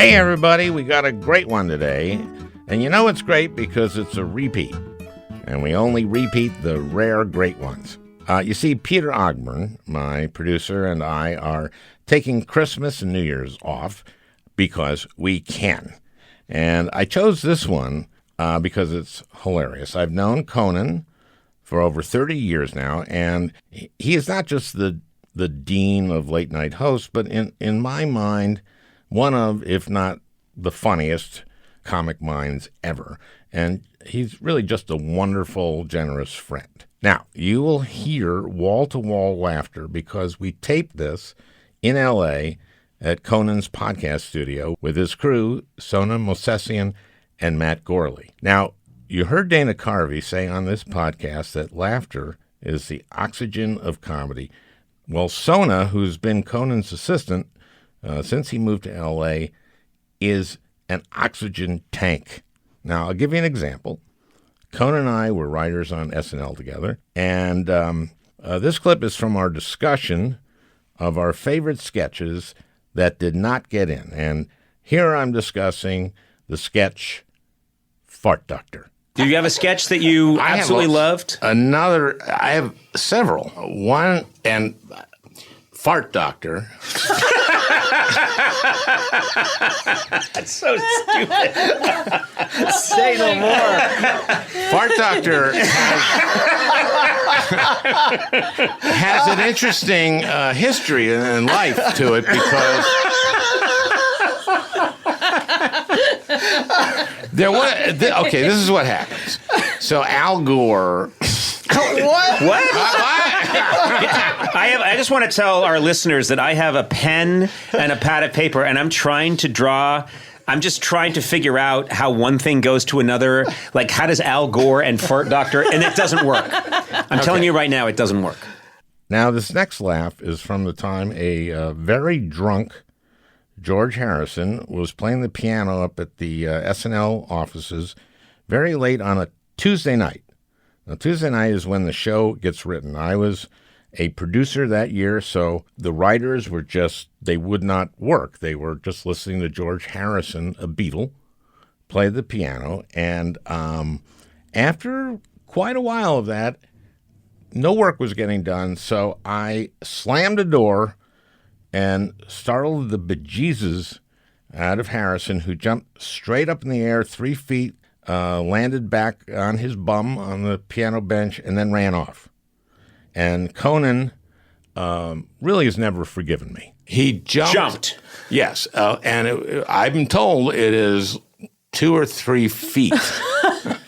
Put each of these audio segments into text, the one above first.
Hey everybody, we got a great one today. And you know it's great because it's a repeat. And we only repeat the rare great ones. You see, Peter Ogburn, my producer, and I are taking Christmas and New Year's off because we can. And I chose this one because it's hilarious. I've known Conan for over 30 years now, and he is not just the dean of late-night hosts, but in my mind, one of, if not the funniest comic minds ever. And he's really just a wonderful, generous friend. Now, you will hear wall-to-wall laughter because we taped this in L.A. at Conan's podcast studio with his crew, Sona Mosesian and Matt Gorley. Now, you heard Dana Carvey say on this podcast that laughter is the oxygen of comedy. Well, Sona, who's been Conan's assistant since he moved to L.A., is an oxygen tank. Now, I'll give you an example. Conan and I were writers on SNL together, and this clip is from our discussion of our favorite sketches that did not get in. And here I'm discussing the sketch Fart Doctor. Do you have a sketch that you absolutely loved? I have several. One, and Fart Doctor. That's so stupid. Say no more. Fart Doctor has an interesting history and life to it because this is what happens. So Al Gore. What? I just want to tell our listeners that I have a pen and a pad of paper, and I'm trying to draw. I'm just trying to figure out how one thing goes to another. Like, how does Al Gore and Fart Doctor? And it doesn't work. I'm telling you right now, it doesn't work. Now, this next laugh is from the time a very drunk George Harrison was playing the piano up at the SNL offices very late on a Tuesday night. Now, Tuesday night is when the show gets written. I was a producer that year, so the writers were they would not work. They were just listening to George Harrison, a Beatle, play the piano. And after quite a while of that, no work was getting done, so I slammed a door and startled the bejesus out of Harrison, who jumped straight up in the air 3 feet, landed back on his bum on the piano bench, and then ran off. And Conan really has never forgiven me. He jumped. Yes, and I'm told it is 2 or 3 feet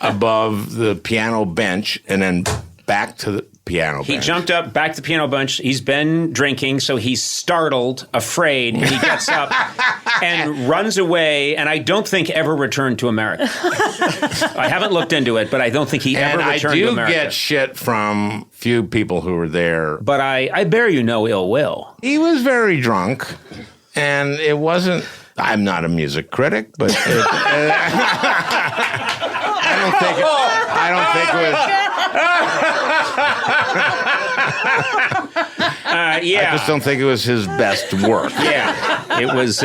above the piano bench and then back to the piano bench. He jumped up back to the piano bench. He's been drinking, so he's startled, afraid, and he gets up and runs away, and I don't think ever returned to America. I haven't looked into it, but I don't think he ever returned to America. And I do get shit from few people who were there. But I bear you no ill will. He was very drunk, and it wasn't... I'm not a music critic, but I don't think it was... Yeah. I just don't think it was his best work. Yeah, it was.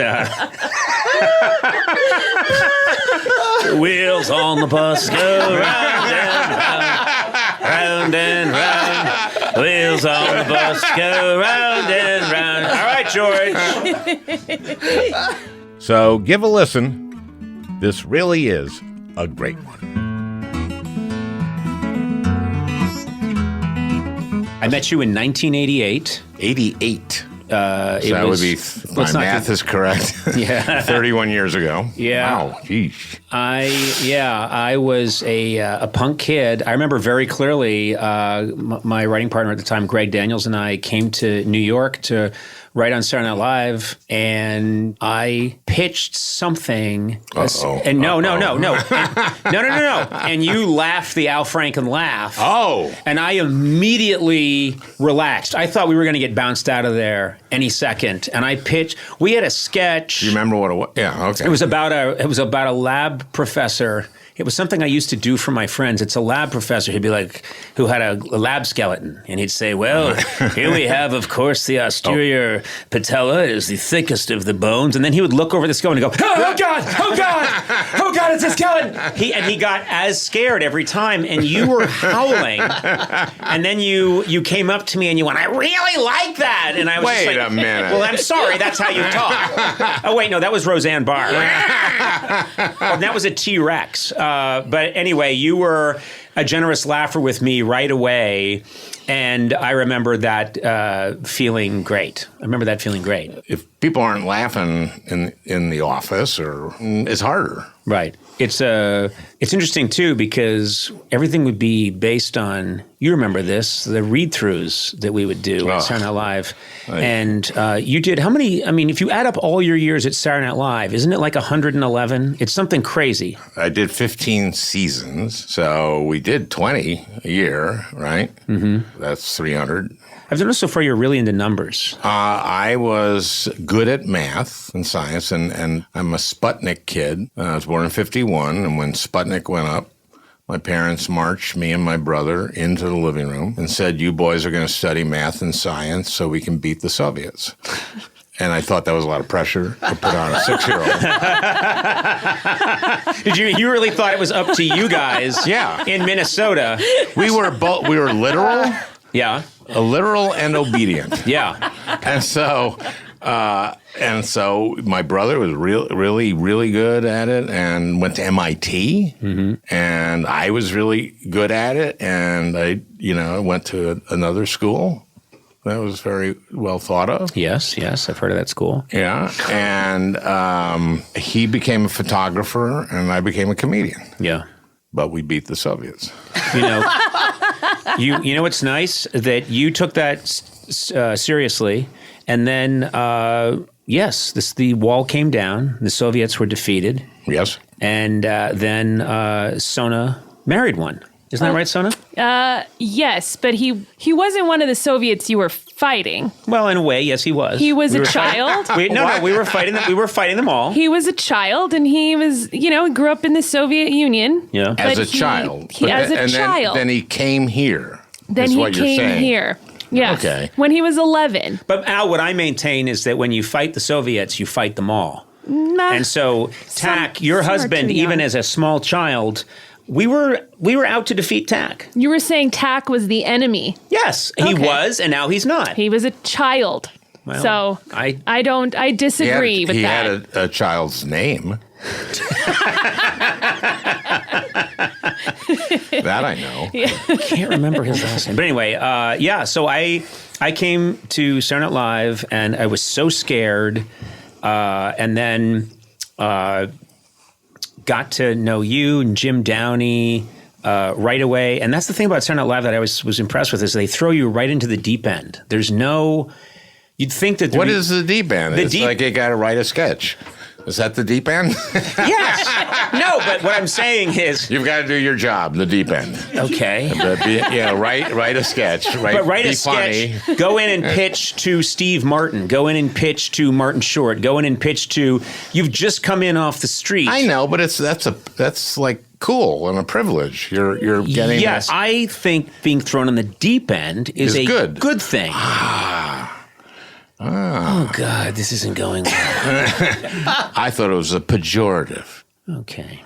Wheels on the bus go round and round, round and round. Wheels on the bus go round and round. All right, George. So give a listen. This really is a great one. I met you in 1988. 88. So that would be, my math is correct. Yeah. 31 years ago. Yeah. Wow, geez. I was a punk kid. I remember very clearly my writing partner at the time, Greg Daniels, and I came to New York to write on Saturday Night Live, and I pitched something. And no. And you laughed the Al Franken laugh. Oh. And I immediately relaxed. I thought we were going to get bounced out of there any second. And I pitched. We had a sketch. Do you remember what it was? Yeah. Okay. It was about a lab professor It was something I used to do for my friends. It's a lab professor who'd be like, who had a lab skeleton. And he'd say, well, here we have, of course, the posterior patella is the thickest of the bones. And then he would look over the skeleton and go, oh God, oh God, oh God, it's a skeleton. He got as scared every time. And you were howling. And then you came up to me and you went, I really like that. And I was Wait just like, a minute. well, I'm sorry, that's how you talk. Oh, wait, no, that was Roseanne Barr. Oh, that was a T-Rex. But anyway, you were a generous laugher with me right away. And I remember that feeling great. If people aren't laughing in the office, it's harder. Right. It's interesting, too, because everything would be based on, you remember this, the read-throughs that we would do at Saturday Night Live. And you did how many, I mean, if you add up all your years at Saturday Night Live, isn't it like 111? It's something crazy. I did 15 seasons, so we did 20 a year, right? Mm-hmm. That's 300. I've noticed so far you're really into numbers. I was good at math and science, and I'm a Sputnik kid. I was born in 51, and when Sputnik went up, my parents marched me and my brother into the living room and said, you boys are going to study math and science so we can beat the Soviets. And I thought that was a lot of pressure to put on a 6-year-old. Did you really thought it was up to you guys Yeah. in Minnesota? We were literal. Yeah. Literal and obedient. Yeah. And so my brother was really, really good at it and went to MIT. Mm-hmm. And I was really good at it. And I went to another school that was very well thought of. Yes, I've heard of that school. Yeah. And he became a photographer and I became a comedian. Yeah. But we beat the Soviets. You know what's nice? That you took that seriously, and then, the wall came down, the Soviets were defeated. Yes. And then Sona married one. Isn't that right, Sona? Yes, but he wasn't one of the Soviets you were fighting. Well, in a way, yes, he was. He was a child. We were fighting them. We were fighting them all. He was a child, and he was, grew up in the Soviet Union. Yeah, as a child. Then he came here. Then he came here. Yes. Okay. When he was 11. But Al, what I maintain is that when you fight the Soviets, you fight them all. And so, Tack, your husband, even as a small child. We were out to defeat Tack. You were saying Tack was the enemy. Yes, he was, and now he's not. He was a child. Well, so I disagree with that. He had a child's name. That I know. Yeah. I can't remember his last name. But anyway, so I came to Saturday Night Live, and I was so scared, and then got to know you and Jim Downey right away. And that's the thing about Saturday Night Live that I was impressed with is they throw you right into the deep end. There's no... You'd think that... What is the deep end? It's like you got to write a sketch. Is that the deep end? Yes. No, but what I'm saying is... You've got to do your job, the deep end. Okay. Write a sketch. Write a sketch. Funny. Go in and pitch to Steve Martin. Go in and pitch to Martin Short. Go in and pitch to... You've just come in off the street. I know, but that's like cool and a privilege. You're getting... Yes, I think being thrown in the deep end is a good thing. Oh, God, this isn't going well. I thought it was a pejorative. Okay.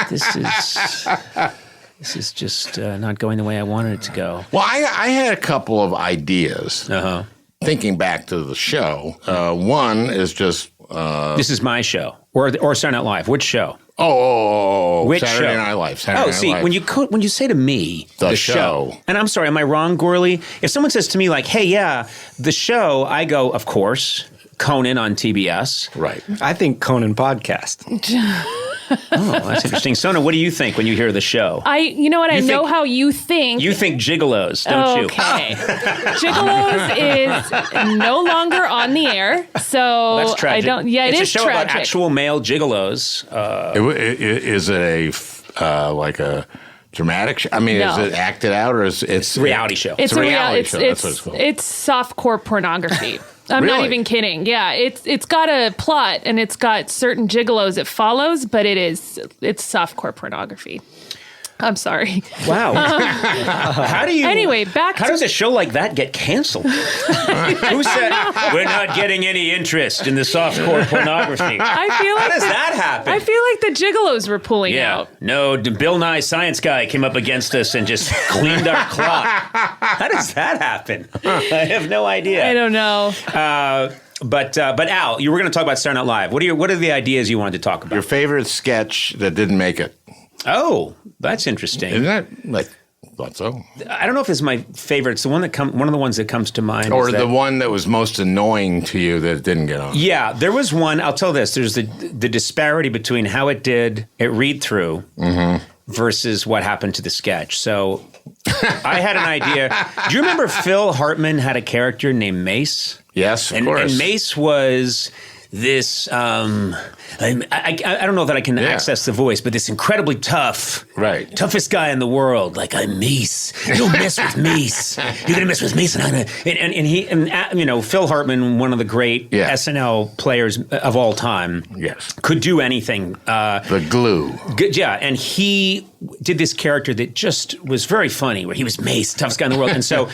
This is just not going the way I wanted it to go. Well, I had a couple of ideas. Uh-huh. Thinking back to the show, one is just... this is my show. Or Saturday Night Live. Which show? Which Saturday show? Night Live. Saturday Night Live. When you say to me the show, and I'm sorry, am I wrong, Gorley? If someone says to me like, "Hey, yeah, the show," I go, "Of course, Conan on TBS." Right. I think Conan podcast. Oh, that's interesting. Sona, what do you think when you hear the show? I know how you think. You think gigolos, don't you? Okay. Gigolos is no longer on the air, so that's tragic. I don't. Yeah, it's is a show tragic. about actual male gigolos. Is it like a dramatic show? I mean, No. is it acted out or it's a reality show? It's a reality show. It's That's what it's called. It's softcore pornography. I'm not Really? even kidding. Yeah, it's got a plot and it's got certain gigolos it follows, but it's softcore pornography. I'm sorry. Wow. How do you? Anyway, back How to does a show like that get canceled? Who said we're not getting any interest in the softcore pornography? I feel How like does that happen? I feel like the gigolos were pulling out. No, Bill Nye Science Guy came up against us and just cleaned our clock. How does that happen? I have no idea. I don't know. But Al, you were going to talk about Saturday Night Live. What are the ideas you wanted to talk about? Your favorite sketch that didn't make it. Oh, that's interesting. Isn't that like? Thought so. I don't know if it's my favorite. It's the one one of the ones that comes to mind. Or is the that, one that was most annoying to you that it didn't get on. Yeah, there was one. I'll tell this. There's the disparity between how it did at read through versus what happened to the sketch. So I had an idea. Do you remember Phil Hartman had a character named Mace? Yes, of course. And Mace was this. I don't know that I can access the voice, but this incredibly tough, toughest guy in the world. Like, I'm Mace. You don't mess with Mace. You're gonna mess with Mace, and I'm gonna. Phil Hartman, one of the great SNL players of all time, could do anything. The glue. Yeah, and he did this character that just was very funny, where he was Mace, toughest guy in the world, and so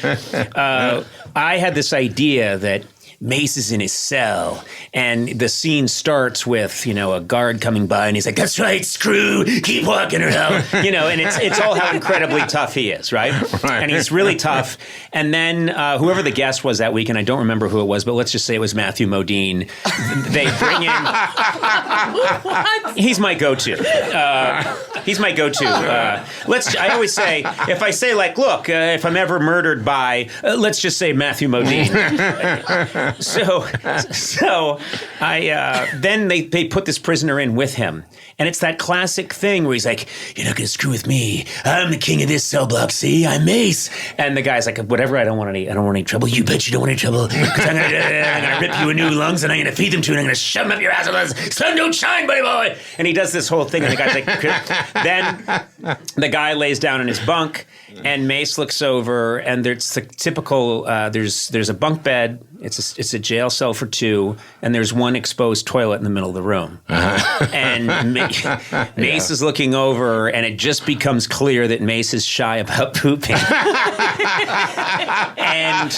I had this idea that Mace is in his cell, and the scene starts with, a guard coming by, and he's like, "That's right, screw, keep walking around," and it's all how incredibly tough he is, right? And he's really tough. And then whoever the guest was that week, and I don't remember who it was, but let's just say it was Matthew Modine. They bring in. He's my go-to. He's my go-to. I always say, if I say look, if I'm ever murdered by, let's just say Matthew Modine. So then they put this prisoner in with him. And it's that classic thing where he's like, "You're not going to screw with me. I'm the king of this cell block. See, I'm Mace." And the guy's like, "Whatever. I don't want any trouble." "You bet you don't want any trouble. Because I'm going to rip you a new lungs and I'm going to feed them to you and I'm going to shove them up your ass and sun don't shine, buddy boy." And he does this whole thing. And the guy's like, then the guy lays down in his bunk and Mace looks over and there's the typical, there's a bunk bed. It's a jail cell for two, and there's one exposed toilet in the middle of the room. And Mace is looking over, and it just becomes clear that Mace is shy about pooping. and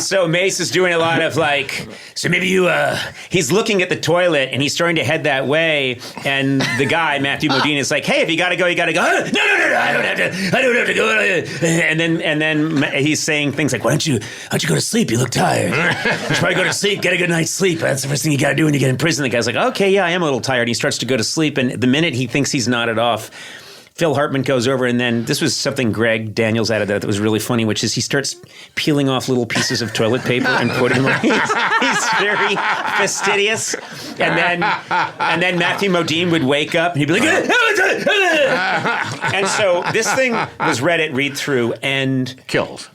so Mace is doing a lot of so maybe he's looking at the toilet, and he's starting to head that way, and the guy, Matthew Modine, is like, "Hey, if you gotta go, you gotta go." "No, I don't have to go." And then he's saying things like, why don't you go to sleep? You look tired. You should probably go to sleep, get a good night's sleep. That's the first thing you got to do when you get in prison. The guy's like, "Okay, yeah, I am a little tired." And he starts to go to sleep. And the minute he thinks he's nodded off, Phil Hartman goes over. And then this was something Greg Daniels added that was really funny, which is he starts peeling off little pieces of toilet paper and putting them. He's very fastidious. And then Matthew Modine would wake up and he'd be like, and so this thing was read at read through and killed.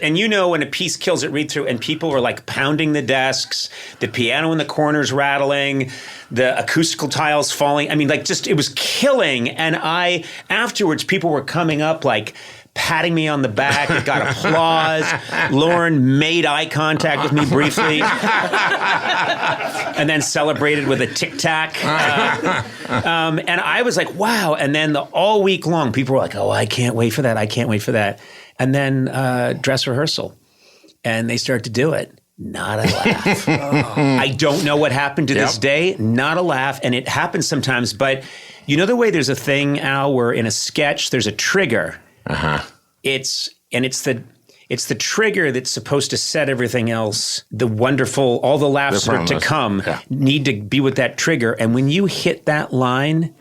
And when a piece kills at read through and people were pounding the desks, the piano in the corners rattling, the acoustical tiles falling. I mean, it was killing. And afterwards, people were coming up patting me on the back. It got applause. Lauren made eye contact with me briefly. And then celebrated with a Tic Tac. And I was like, wow. And then all week long, people were like, "Oh, I can't wait for that. I can't wait for that." And then dress rehearsal. And they start to do it. Not a laugh. I don't know what happened to this day. Not a laugh. And it happens sometimes. But the way there's a thing, Al, where in a sketch there's a trigger. It's the trigger that's supposed to set everything else. The wonderful, all the laughs that are to come need to be with that trigger. And when you hit that line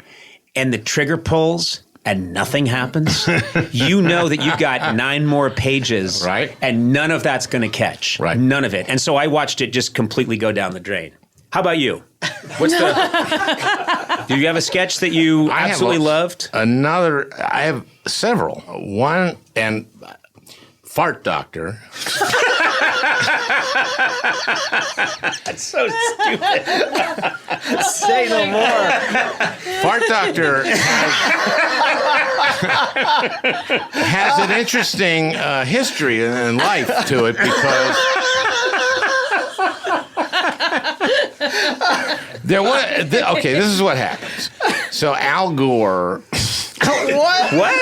and the trigger pulls and nothing happens, you know that you've got 9 more pages, and none of that's going to catch. None of it. And so I watched it just completely go down the drain. How about you? Do you have a sketch that you absolutely loved? I have several. One, and Fart Doctor. That's so stupid. Say no more. Fart Doctor has an interesting history and life to it because Okay, this is what happens. So Al Gore. What?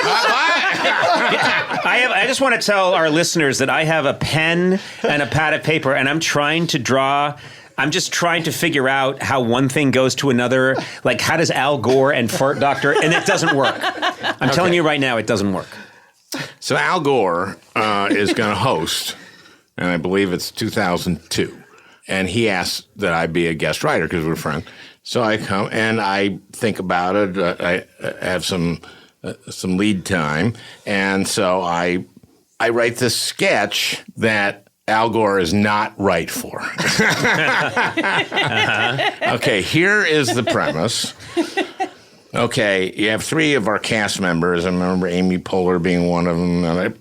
I just want to tell our listeners that I have a pen and a pad of paper, and I'm trying to draw. I'm just trying to figure out how one thing goes to another. Like, how does Al Gore and Fart Doctor? And it doesn't work. I'm telling you right now, it doesn't work. So Al Gore is going to host, and I believe it's 2002. And he asked that I be a guest writer because we're friends. So I come and I think about it. I have some lead time, and so I write this sketch that Al Gore is not right for. Okay, here is the premise. Okay, you have three of our cast members. I remember Amy Poehler being one of them.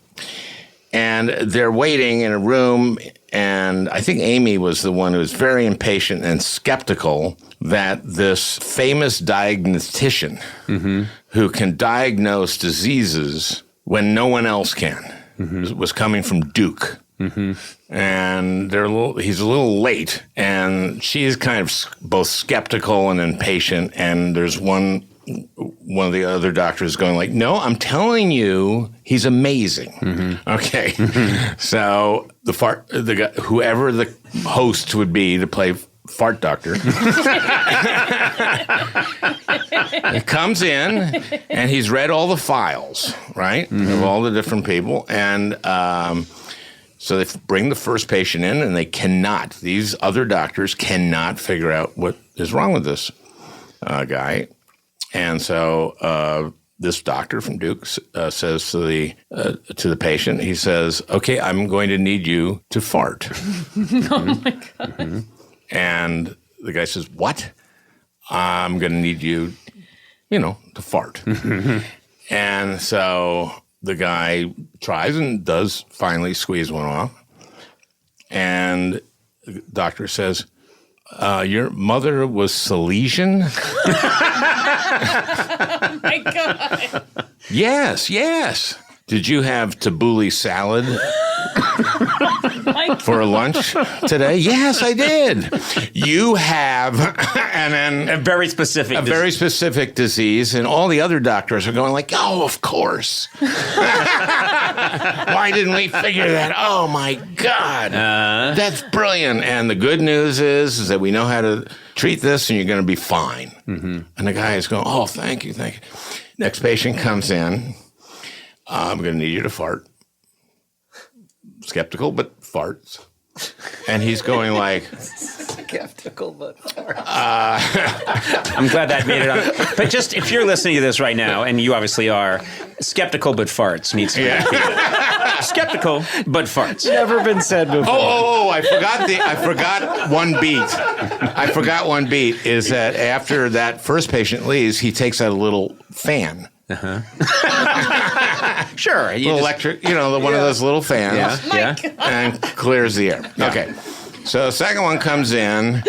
And they're waiting in a room, and I think Amy was the one who was very impatient and skeptical that this famous diagnostician who can diagnose diseases when no one else can was coming from Duke. And he's a little late, and she's kind of both skeptical and impatient, and there's one of the other doctors going like, no, I'm telling you, he's amazing. Okay. So the guy, whoever the host would be to play Fart Doctor, he comes in and he's read all the files, right, of all the different people. And so they bring the first patient in, and these other doctors cannot figure out what is wrong with this guy. And so this doctor from Duke says to the patient, he says, okay, I'm going to need you to fart. Oh, my God. And the guy says, what? I'm going to need you, to fart. And so the guy tries and does finally squeeze one off. And the doctor says, your mother was Silesian? Oh, my God. Yes. Did you have tabbouleh salad for lunch today? Yes, I did. You have, and then A very specific disease, and all the other doctors are going like, oh, of course. Why didn't we figure that? Oh, my God. That's brilliant. And the good news is that we know how to treat this, and you're going to be fine. And the guy is going, oh, thank you. Next patient comes in. I'm going to need you to fart. Skeptical, but farts. And he's going like... Skeptical, but farts. I'm glad that made it up. But just, if you're listening to this right now, and you obviously are, skeptical but farts needs to be repeated. Skeptical but farts. Never been said before. I forgot one beat. I forgot one beat is that after that first patient leaves, he takes out a little fan. Sure. Little electric, one of those little fans. Yeah. And clears the air. Yeah. Okay. So the second one comes in,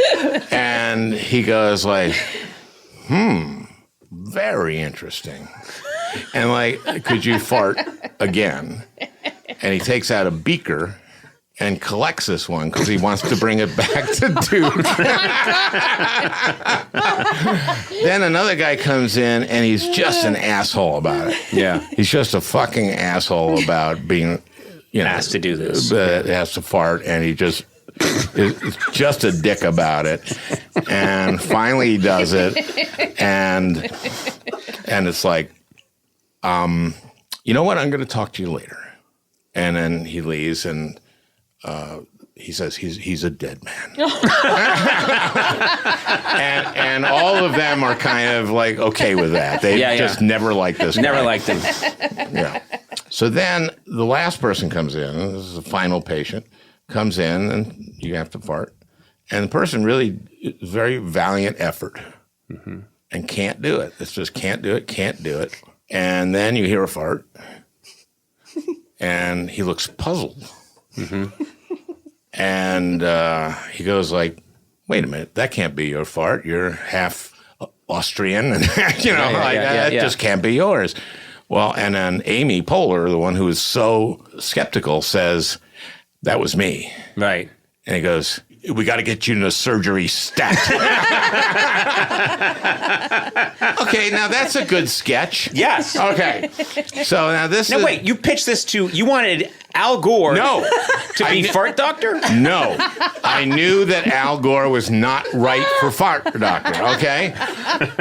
and he goes like, very interesting. And like, could you fart again? And he takes out a beaker and collects this one because he wants to bring it back to Duke. Then another guy comes in, and he's just an asshole about it. Yeah. He's just a fucking asshole about being, asked to do this. Has to fart, and he just is just a dick about it. And finally he does it, and it's like, you know what? I'm going to talk to you later. And then he leaves, and he says he's a dead man. and all of them are kind of like okay with that. They just never liked this guy. Never liked him. Yeah. So then the last person comes in. This is the final patient. Comes in, and you have to fart. And the person really is very valiant effort and can't do it. It's just can't do it. And then you hear a fart, and he looks puzzled. And he goes like, wait a minute, that can't be your fart. You're half Austrian, and that just can't be yours. Well, and then Amy Poehler, the one who is so skeptical, says, that was me. Right. And he goes, we got to get you in a surgery stat. Okay, now that's a good sketch. Yes. Okay. So now this is... Wait, you pitched this to, you wanted Al Gore No. to be fart doctor? No. I knew that Al Gore was not right for fart doctor, okay?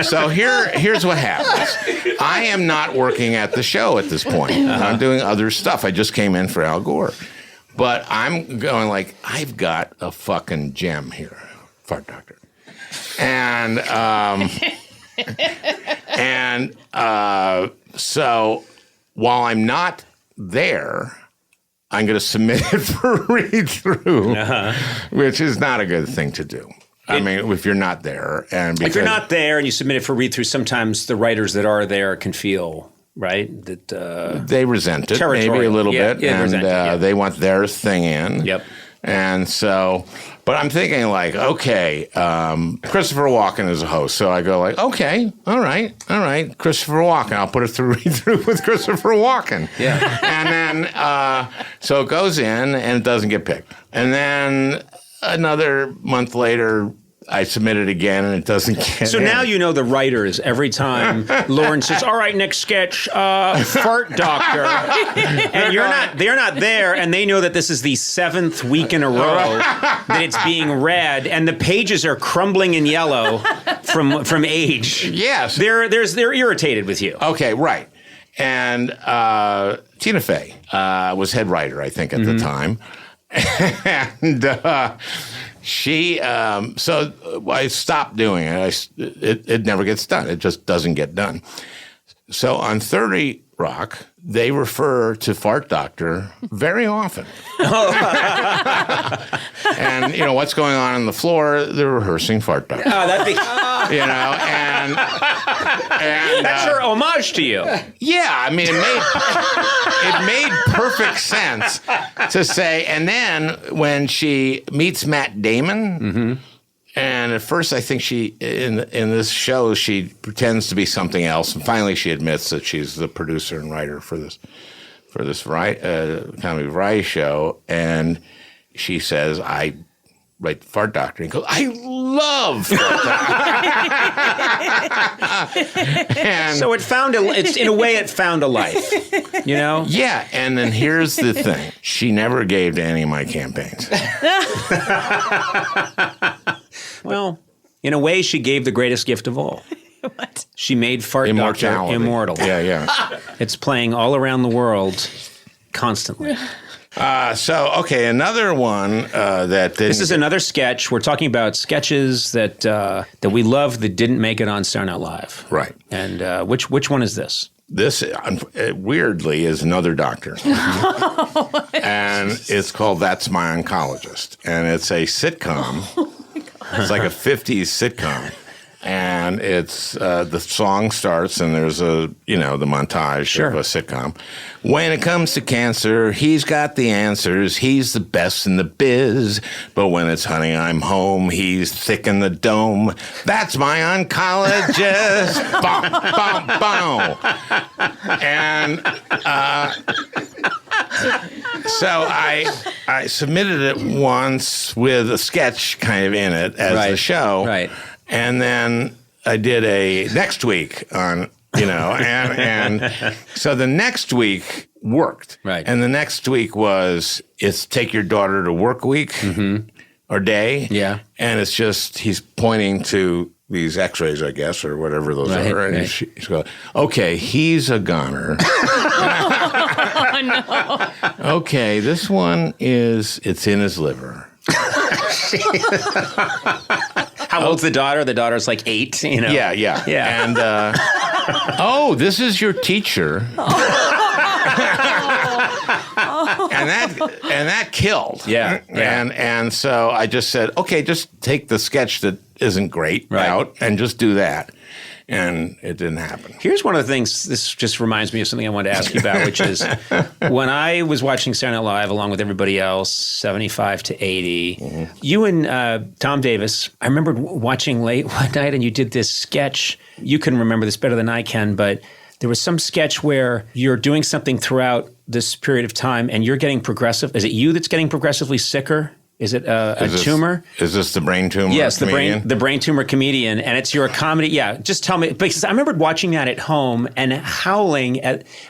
So here's what happens. I am not working at the show at this point. I'm doing other stuff. I just came in for Al Gore. But I'm going like, I've got a fucking gem here, fart doctor. And so while I'm not there, I'm going to submit it for read through, which is not a good thing to do. I mean, if you're not there, and if you're not there and you submit it for read through, sometimes the writers that are there can feel right that they resent it maybe a little bit, and they want their thing in. Yep. And so, but I'm thinking like, okay, Christopher Walken is a host, so I go like, okay, all right, Christopher Walken. I'll put it through read through with Christopher Walken. Yeah. And then so it goes in and it doesn't get picked, and then another month later, I submit it again and it doesn't get So in. now you know the writers every time Lauren says, all right, next sketch, fart doctor. And they're not there, and they know that this is the 7th week in a row that it's being read, and the pages are crumbling in yellow from age. Yes. They're irritated with you. Okay, right. And Tina Fey was head writer, I think, at the time. And she, so I stopped doing it. It never gets done. It just doesn't get done. So on 30 Rock, they refer to Fart Doctor very often. And, you know, what's going on on the floor? They're rehearsing Fart Doctor. You know, and that's her homage to you. Yeah, I mean, it made perfect sense to say. And then when she meets Matt Damon, and at first I think she in this show she pretends to be something else, and finally she admits that she's the producer and writer for this comedy variety show, and she says, "I write Fart Doctor," and he goes, "I love Fart Doctor." And so it in a way it found a life, you know? yeah, and then here's the thing. She never gave to any of my campaigns. Well, in a way she gave the greatest gift of all. What? She made Fart Doctor immortal. Yeah. It's playing all around the world constantly. So, okay, another one that didn't... This is another sketch. We're talking about sketches that we love that didn't make it on Saturday Night Live. Right. And which one is this? This, weirdly, is another doctor. And it's called That's My Oncologist. And it's a sitcom. It's like a 50s sitcom. And it's the song starts and there's the montage of a sitcom. When it comes to cancer, he's got the answers. He's the best in the biz. But when it's honey, I'm home, he's thick in the dome. That's my oncologist. Bum, bum, bum. And so I submitted it once with a sketch kind of in it as the show. Right. And then I did a next week on, and so the next week worked. Right. And the next week it's take your daughter to work week or day. Yeah. And it's just, he's pointing to these x-rays, I guess, or whatever those are. And she's going, okay, he's a goner. Oh, no. Okay, this one it's in his liver. How old's the daughter? The daughter's like 8, Yeah. And, this is your teacher. And that killed. Yeah. And so I just said, okay, just take the sketch that isn't great out and just do that. And it didn't happen. Here's one of the things, this just reminds me of something I wanted to ask you about, which is when I was watching Saturday Night Live along with everybody else, 75 to 80, you and Tom Davis, I remember watching late one night and you did this sketch. You can remember this better than I can, but there was some sketch where you're doing something throughout this period of time and you're getting progressive. Is it you that's getting progressively sicker? Is it a tumor? Is this the brain tumor? Yes, comedian? the brain tumor comedian, and you're a comedy. Yeah, just tell me, because I remember watching that at home and howling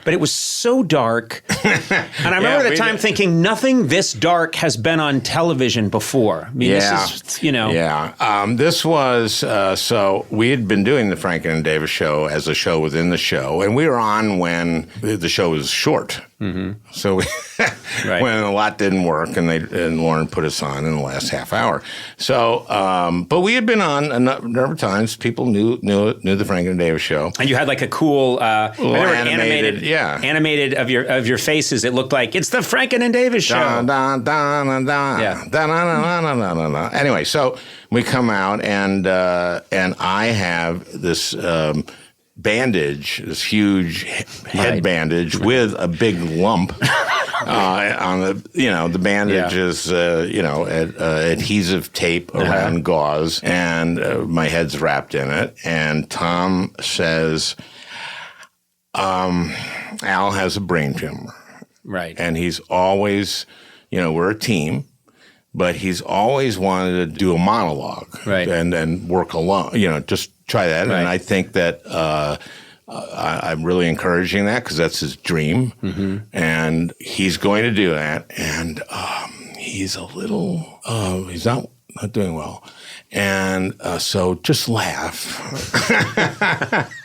but it was so dark, and I remember at the time thinking nothing this dark has been on television before. I mean, this is, Yeah, this was so we had been doing the Franken and Davis show as a show within the show, and we were on when the show was short. Mm-hmm. So when a lot didn't work, and Lauren put us on in the last half hour. So, but we had been on a number of times. People knew the Franken and Davis show, and you had like a cool animated of your faces. It looked like it's the Franken and Davis show. Anyway, so we come out, and I have this. Bandage, this huge head bandage with a big lump on the bandage is adhesive tape around gauze, and my head's wrapped in it. And Tom says, Al has a brain tumor, right? And he's always, we're a team. But he's always wanted to do a monologue, right, and work alone. Just try that. Right. And I think that I'm really encouraging that because that's his dream, and he's going to do that. And he's a little, he's not doing well, and so just laugh.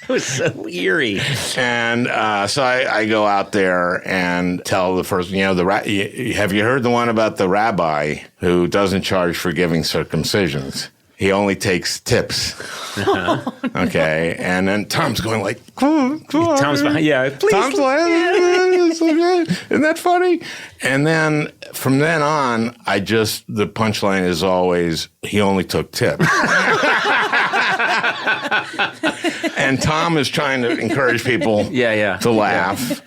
It was so eerie. And so I go out there and tell the person, have you heard the one about the rabbi who doesn't charge for giving circumcisions? He only takes tips. Okay. And then Tom's going like, Tom's behind, please. Tom's like, isn't that funny? And then from then on, the punchline is always, he only took tips. And Tom is trying to encourage people to laugh.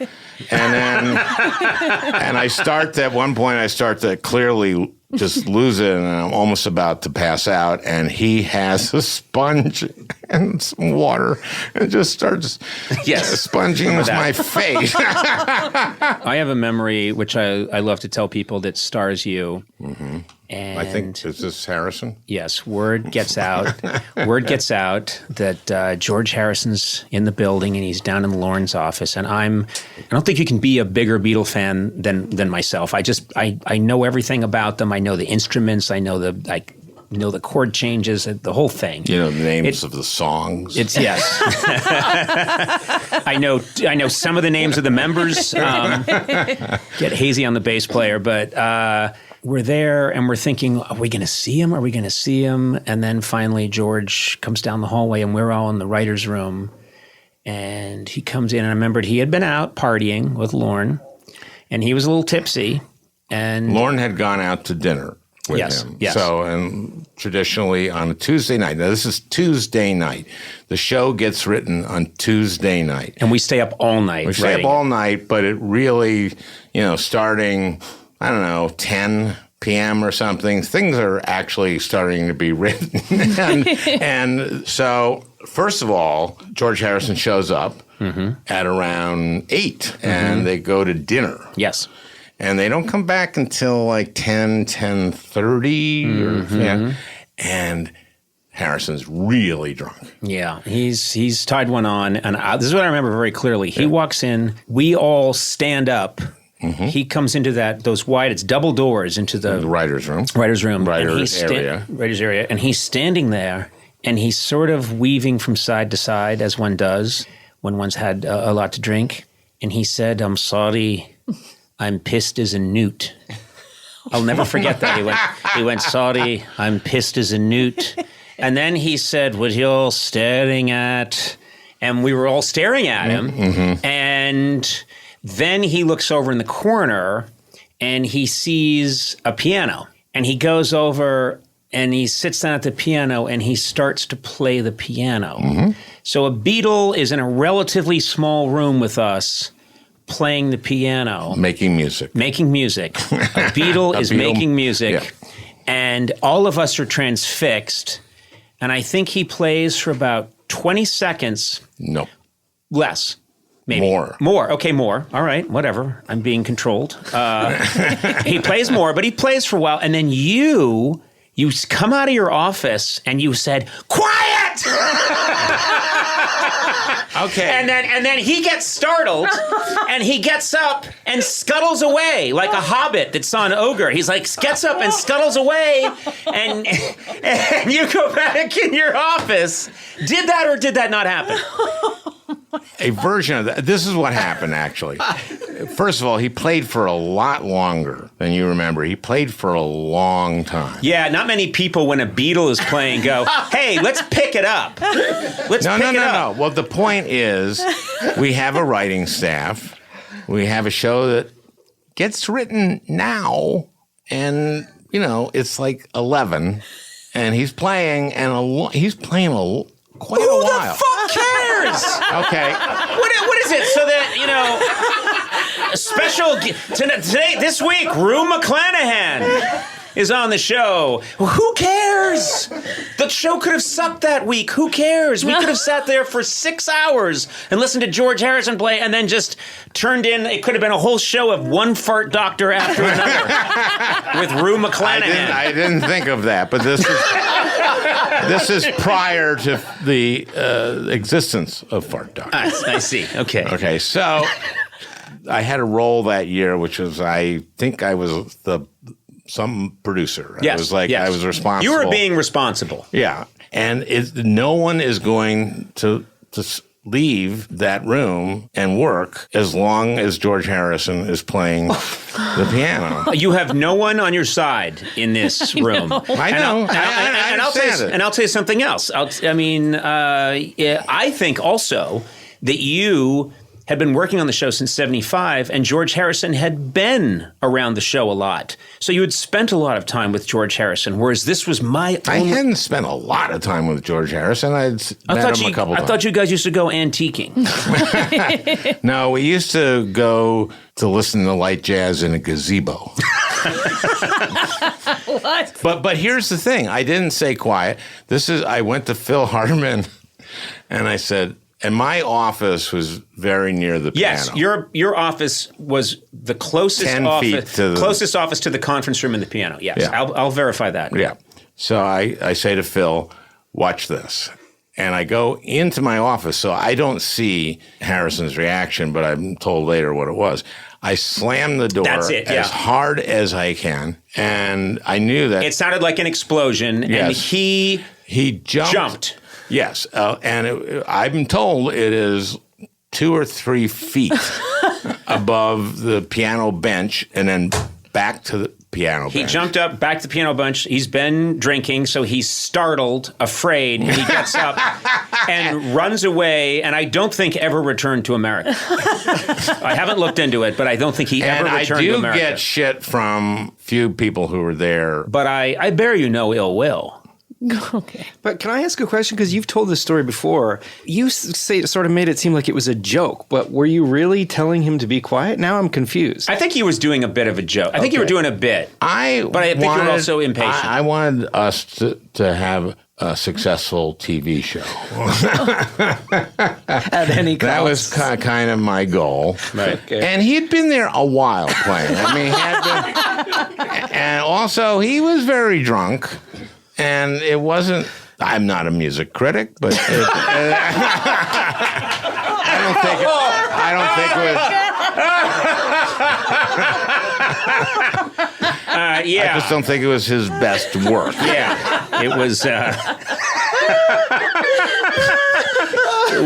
And then, and at one point I start to clearly just lose it, and I'm almost about to pass out, and he has a sponge and some water and just starts sponging my face. I have a memory, which I love to tell people, that stars you. Mm-hmm. And I think, is this Harrison? Yes, word gets out. Word gets out that George Harrison's in the building and he's down in Lauren's office. And I don't think you can be a bigger Beatle fan than myself. I know everything about them. I know the instruments. I know the chord changes, the whole thing. You know the names of the songs. Yes. I know some of the names of the members. Get hazy on the bass player, but. We're there and we're thinking, are we going to see him? Are we going to see him? And then finally George comes down the hallway and we're all in the writer's room. And he comes in, and I remembered he had been out partying with Lauren and he was a little tipsy. And Lauren had gone out to dinner with him. Yes. So, and traditionally on a Tuesday night, now this is Tuesday night. The show gets written on Tuesday night. And we stay up all night. We stay up all night, but it really, starting... 10 p.m. or something, things are actually starting to be written. and so, first of all, George Harrison shows up at around 8, and they go to dinner. Yes. And they don't come back until like 10:30. And Harrison's really drunk. Yeah, he's tied one on. And this is what I remember very clearly. He walks in, we all stand up. He comes into it's double doors into the writer's room. Writer's area. Writer's area. And he's standing there, and he's sort of weaving from side to side, as one does when one's had a lot to drink. And he said, "I'm sorry, I'm pissed as a newt." I'll never forget that. He went, "Sorry, I'm pissed as a newt." And then he said, "What you all staring at?" And we were all staring at him. And... then he looks over in the corner and he sees a piano, and he goes over and he sits down at the piano and he starts to play the piano. So a Beatle is in a relatively small room with us playing the piano. Making music. A Beatle is making music, and all of us are transfixed. And I think he plays for about 20 seconds. No. Less. Maybe. More. Okay, more. All right, whatever. I'm being controlled. He plays more, but he plays for a while. And then you come out of your office and you said, quiet! Okay. And then he gets startled and he gets up and scuttles away like a hobbit that saw an ogre. He's like, gets up and scuttles away and you go back in your office. Did that or did that not happen? A version of that. This is what happened, actually. First of all, he played for a lot longer than you remember. He played for a long time. Yeah, not many people when a Beatle is playing go, hey, let's pick it up. No. Well, the point is we have a writing staff. We have a show that gets written now, and, it's like 11, and he's playing, and quite a while. Who the fuck cares? Okay. What is it? So that, a special today, this week, Rue McClanahan is on the show. Who cares? The show could have sucked that week. Who cares? We could have sat there for 6 hours and listened to George Harrison play and then just turned in, it could have been a whole show of one fart doctor after another with Rue McClanahan. I didn't think of that, but this is prior to the existence of fart doctors. I see. Okay. Okay, so I had a role that year, which was, I think I was some producer. Yes, I was responsible. You were being responsible. Yeah, and no one is going to leave that room and work as long as George Harrison is playing the piano. You have no one on your side in this room. I know. And I'll tell you something else. I think also that you had been working on the show since 75, and George Harrison had been around the show a lot. So you had spent a lot of time with George Harrison, whereas this was my I hadn't spent a lot of time with George Harrison. Met him a couple times. I thought you guys used to go antiquing. No, we used to go to listen to light jazz in a gazebo. What? But here's the thing. I didn't say quiet. I went to Phil Hartman, and I said, and my office was very near the piano. Yes, your office was the closest 10 feet closest office to the conference room and the piano. Yes, Yeah. I'll verify that. Yeah. So I say to Phil, watch this. And I go into my office, so I don't see Harrison's reaction, but I'm told later what it was. I slammed the door as hard as I can, and I knew that... It sounded like an explosion, and he jumped. Yes, and I'm told it is 2 or 3 feet above the piano bench and then back to the piano bench. He jumped up, back to the piano bench. He's been drinking, so he's startled, afraid, and he gets up and runs away, and I don't think ever returned to America. I haven't looked into it, but I don't think he ever returned to America. And I do get shit from few people who were there. But I bear you no ill will. Okay. But can I ask a question? Because you've told this story before. You sort of made it seem like it was a joke, but were you really telling him to be quiet? Now I'm confused. I think he was doing a bit of a joke. I think you were doing a bit. But I think you were also impatient. I wanted us to have a successful TV show. At any cost. That was kind of my goal. Right. Okay. And he'd been there a while playing. I mean, he had been, and also he was very drunk. And it wasn't, I'm not a music critic, but I don't think it was. I just don't think it was his best work. Yeah, it was.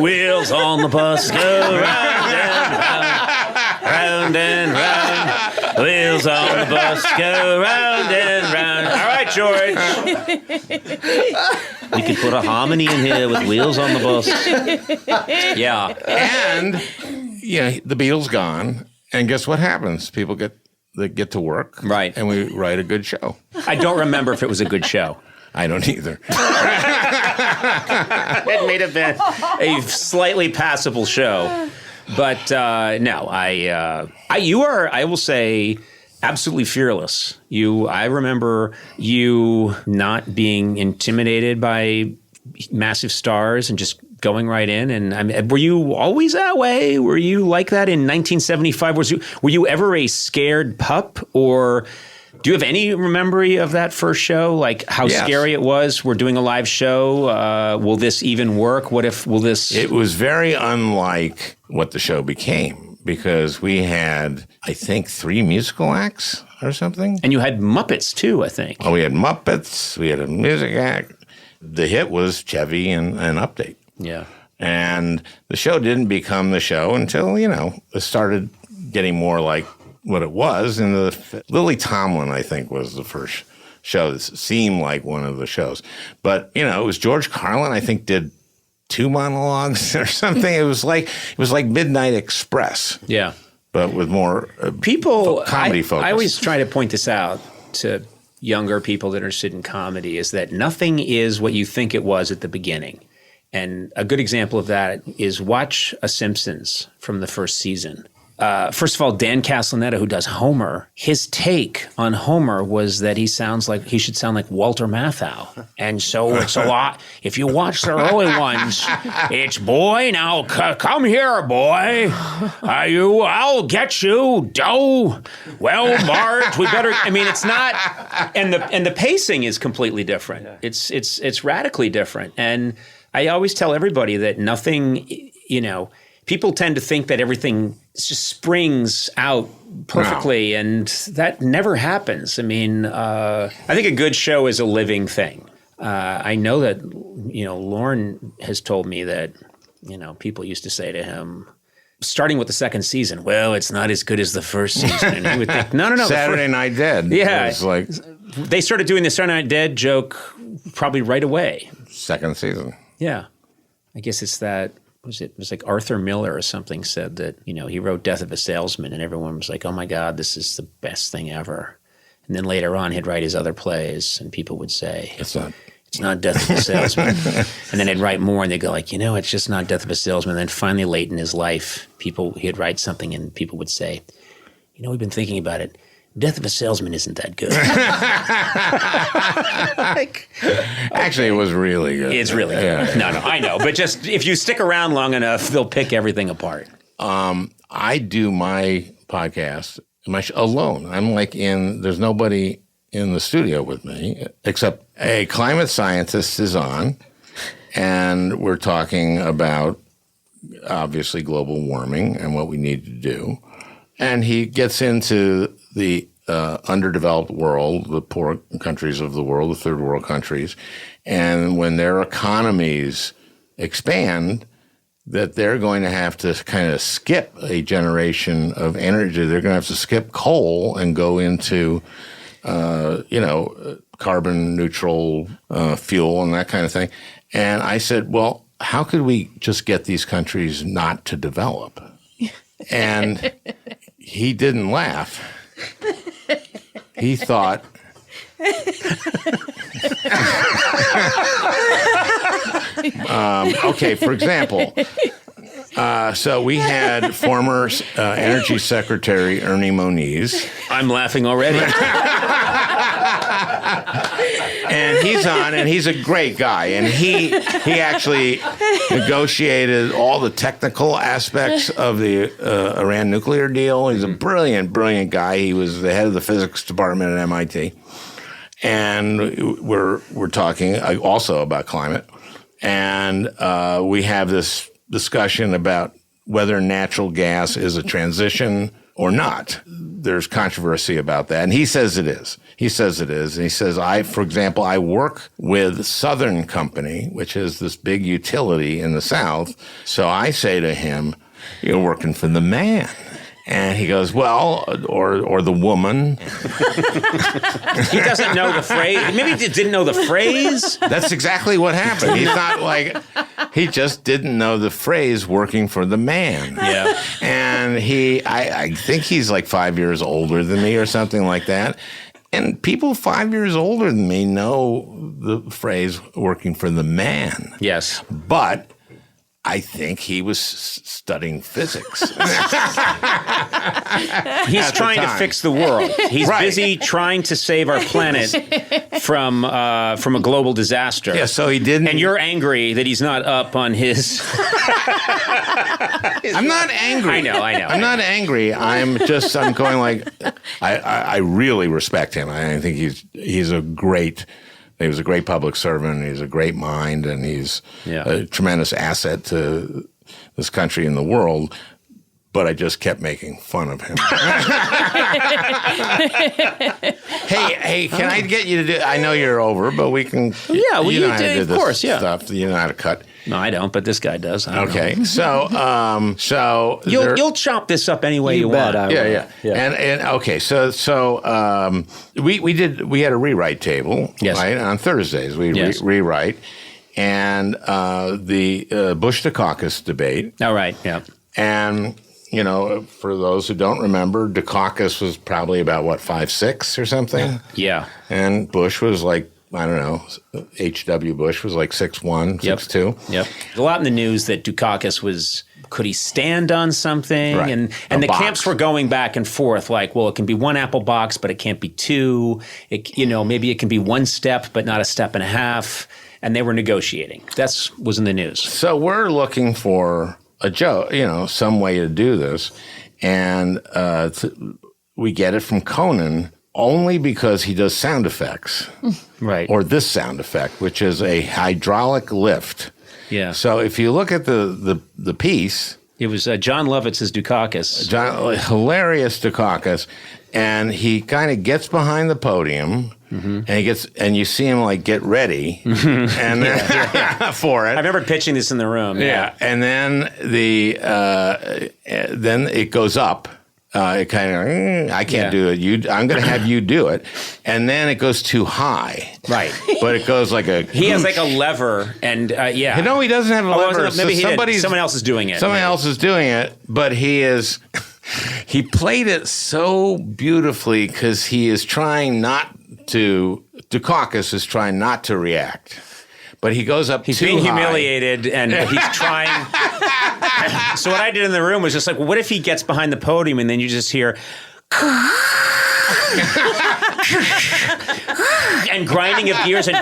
Wheels on the bus go round and round, round and round. Wheels on the bus go round and round. All right, George. We could put a harmony in here with Wheels on the bus. Yeah. And the Beatles gone, and guess what happens? People get to work, right? And we write a good show. I don't remember if it was a good show. I don't either. It may have been a slightly passable show. But no, you are, I will say, absolutely fearless. I remember you not being intimidated by massive stars and just going right in. And I mean, were you always that way? Were you like that in 1975? Were you ever a scared pup, or do you have any memory of that first show? Like how scary it was? We're doing a live show. Will this even work? Will this? It was very unlike what the show became, because we had, I think, 3 musical acts or something. And you had Muppets too, I think. Oh, we had Muppets. We had a music act. The hit was Chevy and Update. Yeah. And the show didn't become the show until, it started getting more like what it was. And Lily Tomlin, I think, was the first show that seemed like one of the shows. But, it was George Carlin, I think, did 2 monologues or something. It was like Midnight Express. Yeah. But with more comedy focus. I always try to point this out to younger people that are interested in comedy, is that nothing is what you think it was at the beginning. And a good example of that is watch A Simpsons from the first season. First of all, Dan Castellaneta, who does Homer, his take on Homer was that he should sound like Walter Matthau. And so it's a lot. If you watch the early ones, it's boy, now come here, boy. I'll get you, Doe. Well, Marge, we better. I mean, it's not. And the pacing is completely different. It's radically different. And I always tell everybody that nothing, people tend to think that everything just springs out perfectly, and that never happens. I mean, I think a good show is a living thing. I know that, Lorne has told me that, people used to say to him, starting with the second season, well, it's not as good as the first season. And he would think, no. Saturday Night Dead. Yeah. It was like, they started doing the Saturday Night Dead joke probably right away. second season. Yeah. I guess it's that. It was like Arthur Miller or something said that, he wrote Death of a Salesman, and everyone was like, oh my God, this is the best thing ever. And then later on, he'd write his other plays, and people would say, it's not Death of a Salesman. And then he'd write more, and they'd go like, it's just not Death of a Salesman. And then finally, late in his life, he'd write something, and people would say, we've been thinking about it. Death of a Salesman isn't that good. Actually, it was really good. It's really good. Yeah. No, I know. But just if you stick around long enough, they'll pick everything apart. I do my podcast alone. I'm there's nobody in the studio with me except a climate scientist is on, and we're talking about, obviously, global warming and what we need to do. And he gets into the underdeveloped world, the poor countries of the world, the third world countries, and when their economies expand, that they're going to have to kind of skip a generation of energy. They're going to have to skip coal and go into, carbon neutral fuel and that kind of thing. And I said, well, how could we just get these countries not to develop? And he didn't laugh. He thought, okay, for example, so we had former Energy Secretary Ernie Moniz. I'm laughing already. And he's on, and he's a great guy. And he actually negotiated all the technical aspects of the Iran nuclear deal. He's a brilliant, brilliant guy. He was the head of the physics department at MIT. And we're talking also about climate. And we have this discussion about whether natural gas is a transition or not. There's controversy about that. And he says it is. And he says, for example, I work with Southern Company, which is this big utility in the South. So I say to him, you're working for the man. And he goes, well, or the woman. He doesn't know the phrase. Maybe he didn't know the phrase. That's exactly what happened. He's not he just didn't know the phrase working for the man. Yeah. And I think he's 5 years older than me or something like that. And people 5 years older than me know the phrase working for the man. Yes. But I think he was studying physics. He's trying to fix the world. He's busy trying to save our planet from a global disaster. Yeah, so he didn't. And you're angry that he's not up on his. I'm not angry. I know. I'm not angry. I'm going like, I really respect him. I think he was a great public servant. He's a great mind, and he's a tremendous asset to this country and the world. But I just kept making fun of him. Hey, can I get you to do? I know you're over, but we can. Yeah, you know how to do of this course. Yeah, stuff. You know how to cut. No, I don't, but this guy does. I don't Okay, know. so You'll chop this up any way you bet want. I will. Yeah. And okay, we had a rewrite table, Yes. right? On Thursdays we rewrite, and the Bush Dukakis debate. All right. Yeah. And for those who don't remember, Dukakis was probably about 5'6" or something. Yeah. And Bush was like, I don't know, H.W. Bush was like 6'1", 6'2". Yep. A lot in the news that Dukakis was, could he stand on something? Right. And A the box. camps were going back and forth like, well, it can be one apple box, but it can't be two. Maybe it can be one step, but not a step and a half. And they were negotiating. That was in the news. So we're looking for a joke, some way to do this. And we get it from Conan only because he does sound effects. Right. Or this sound effect, which is a hydraulic lift. Yeah. So if you look at the piece, It was John Lovitz's Dukakis. hilarious Dukakis, and he kind of gets behind the podium, and you see him like get ready, and for it. I remember pitching this in the room. Yeah, and then then it goes up. It kind of, I can't do it. I'm going to have you do it, and then it goes too high. Right. But it goes like a. He has like a lever, and yeah. No, he doesn't have a lever. Maybe he did. Someone Someone else is doing it. Someone else is doing it, but he is. He played it so beautifully because he is trying not to. Dukakis is trying not to react, but he goes up. He's too being high. humiliated, and he's trying. So what I did in the room was just like, well, what if he gets behind the podium and then you just hear and grinding of gears and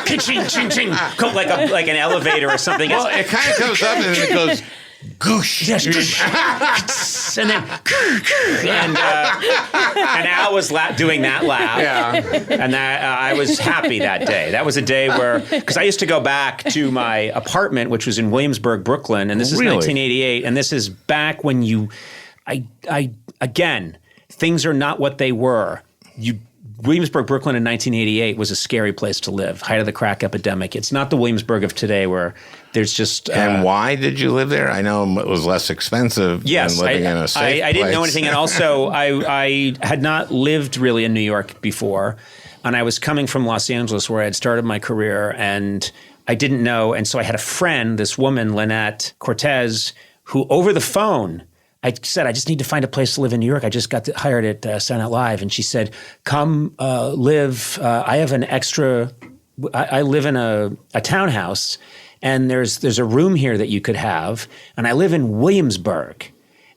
ching ching ching like an elevator or something. Well, it kind of comes up and then it goes. Goosh. Yes, and then and Al was doing that laugh. Yeah. And that I was happy that day. That was a day where, because I used to go back to my apartment, which was in Williamsburg, Brooklyn, and this is Really? 1988, and this is back when again, things are not what they were. Williamsburg, Brooklyn in 1988 was a scary place to live, height of the crack epidemic. It's not the Williamsburg of today where there's just... And why did you live there? I know it was less expensive than living in a safe I didn't know place. anything. And also, I had not lived really in New York before. And I was coming from Los Angeles where I had started my career. And I didn't know. And so I had a friend, this woman, Lynette Cortez, who over the phone... I said, I just need to find a place to live in New York. I just got hired at Saturday Night Live. And she said, come live. I have an extra, I live in a townhouse, and there's a room here that you could have. And I live in Williamsburg.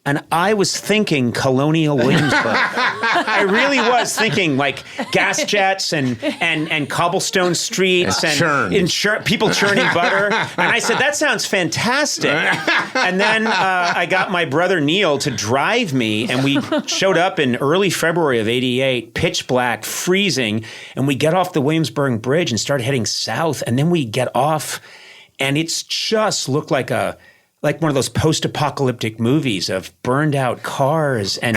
And I was thinking colonial Williamsburg. I really was thinking like gas jets and cobblestone streets and people churning butter. And I said, that sounds fantastic. And then I got my brother Neil to drive me, and we showed up in early February of '88, pitch black, freezing, and we get off the Williamsburg Bridge and start heading south. And then we get off, and it's just looked like one of those post-apocalyptic movies of burned out cars, and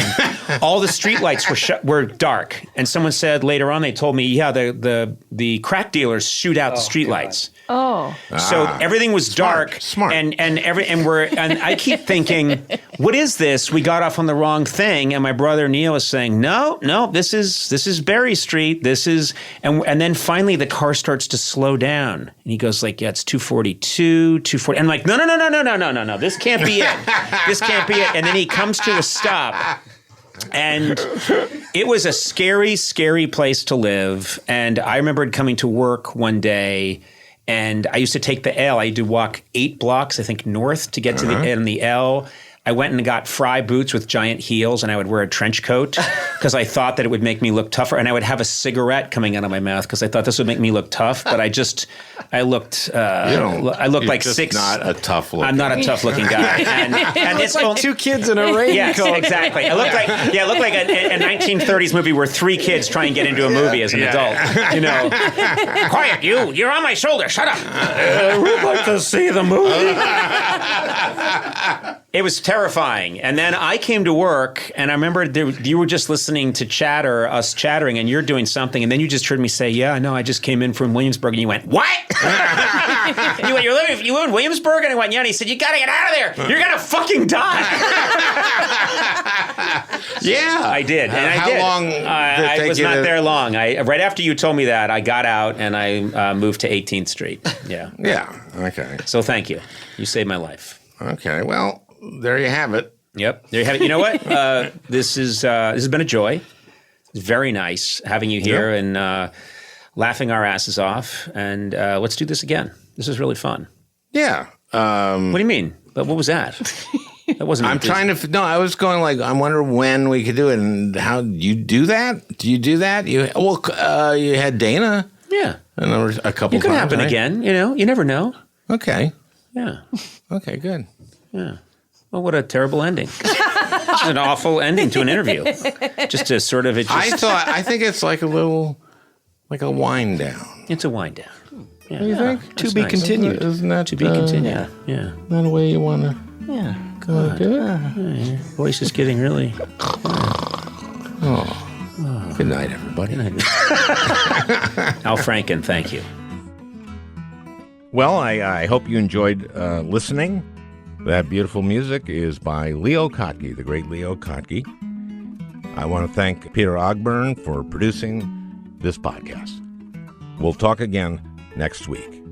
all the streetlights were dark. And someone said later on, they told me, yeah, the crack dealers shoot out the streetlights. Oh. So everything was dark. Smart. And I keep thinking, what is this? We got off on the wrong thing. And my brother Neil is saying, no, this is Berry Street. This is, and then finally the car starts to slow down. And he goes like, yeah, it's 242, 240. And I'm like, no, this can't be it. This can't be it. And then he comes to a stop. And it was a scary, scary place to live. And I remembered coming to work one day, And I used to take the L. I had to walk 8 blocks, I think, north to get to the end of the L. I went and got fry boots with giant heels, and I would wear a trench coat because I thought that it would make me look tougher. And I would have a cigarette coming out of my mouth because I thought this would make me look tough. But I looked like just six. Not a tough look. I'm not a tough looking guy. And It's like 2 kids in a raincoat. Yes, exactly. I looked like a 1930s movie where 3 kids try and get into a movie as an adult. You know, quiet, you're on my shoulder. Shut up. We'd like to see the movie. It was terrifying. And then I came to work, and I remember you were just listening to us chattering, and you're doing something, and then you just heard me say, "Yeah, no, I just came in from Williamsburg," and you went, "What?" You went, "You in Williamsburg?" And I went, "Yeah." And he said, "You got to get out of there. You're gonna fucking die." Yeah, I did. And how long? Did it I take was you not to- there long. Right after you told me that, I got out and I moved to 18th Street. Yeah. Yeah. Okay. So thank you. You saved my life. Okay. Well, there you have it. Yep. There you have it. You know what? This has been a joy. It's very nice having you here and laughing our asses off. And let's do this again. This is really fun. Yeah. What do you mean? But what was that? That wasn't. I'm trying to. No, I was going like I wonder when we could do it and how you do that. Do you do that? You had Dana. Yeah. And there was a couple. It could times, happen right? again. You know. You never know. Okay. Yeah. Okay. Good. Yeah. Well, what a terrible ending. It's an awful ending to an interview. Just to sort of I think it's like a little, like a wind down. It's a wind down. Yeah. You think? To be continued. Isn't that To be continued. Yeah. Not a way you want to Yeah. do it? Your voice is getting really. Good night, everybody. Al Franken, thank you. Well, I hope you enjoyed listening. That beautiful music is by Leo Kottke, the great Leo Kottke. I want to thank Peter Ogburn for producing this podcast. We'll talk again next week.